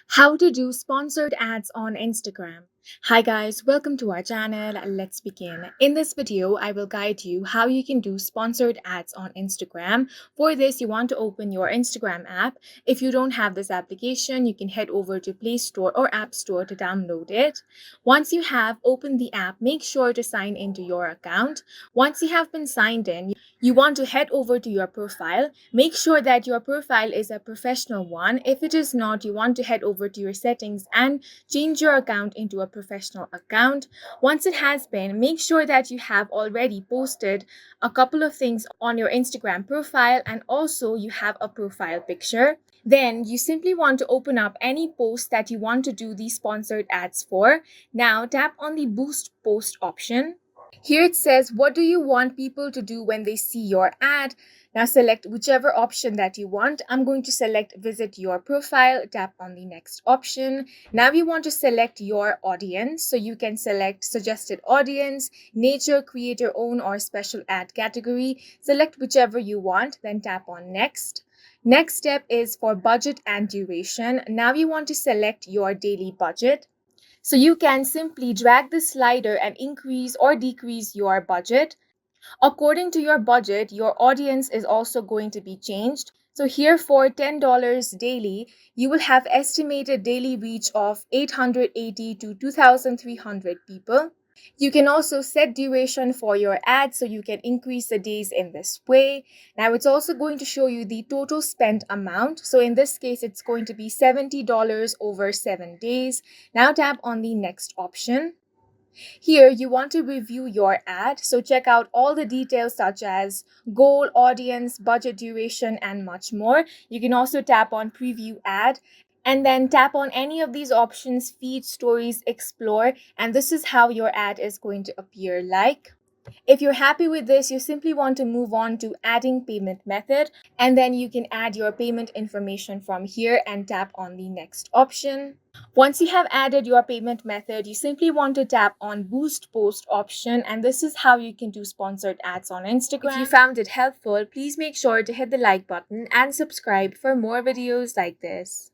How to do sponsored ads on Instagram. Hi guys, welcome to our channel. Let's begin. In this video, I will guide you how you can do sponsored ads on Instagram. For this, you want to open your Instagram app. If you don't have this application, you can head over to Play Store or App Store to download it. Once you have opened the app, make sure to sign into your account. Once you have been signed in, you want to head over to your profile. Make sure that your profile is a professional one. If it is not, you want to head over to your settings and change your account into a professional account. Once it has been, make sure that you have already posted a couple of things on your Instagram profile and also you have a profile picture. Then you simply want to open up any post that you want to do these sponsored ads for. Now tap on the boost post option. Here it says, what do you want people to do when they see your ad? Now select whichever option that you want. I'm going to select visit your profile, tap on the next option. Now you want to select your audience. So you can select suggested audience, nature, creator own or special ad category. Select whichever you want, then tap on next. Next step is for budget and duration. Now you want to select your daily budget. So you can simply drag the slider and increase or decrease your budget. According to your budget, your audience is also going to be changed. So here for $10 daily, you will have estimated daily reach of 880 to 2,300 people. You can also set duration for your ad so you can increase the days in this way. Now it's also going to show you the total spent amount. So in this case, it's going to be $70 over 7 days. Now tap on the next option. Here, you want to review your ad, so check out all the details such as goal, audience, budget, duration, and much more. You can also tap on preview ad and then tap on any of these options, feed, stories, explore, and this is how your ad is going to appear like. If you're happy with this, you simply want to move on to adding payment method, and then you can add your payment information from here and tap on the next option. Once you have added your payment method, you simply want to tap on boost post option, and this is how you can do sponsored ads on Instagram. If you found it helpful, please make sure to hit the like button and subscribe for more videos like this.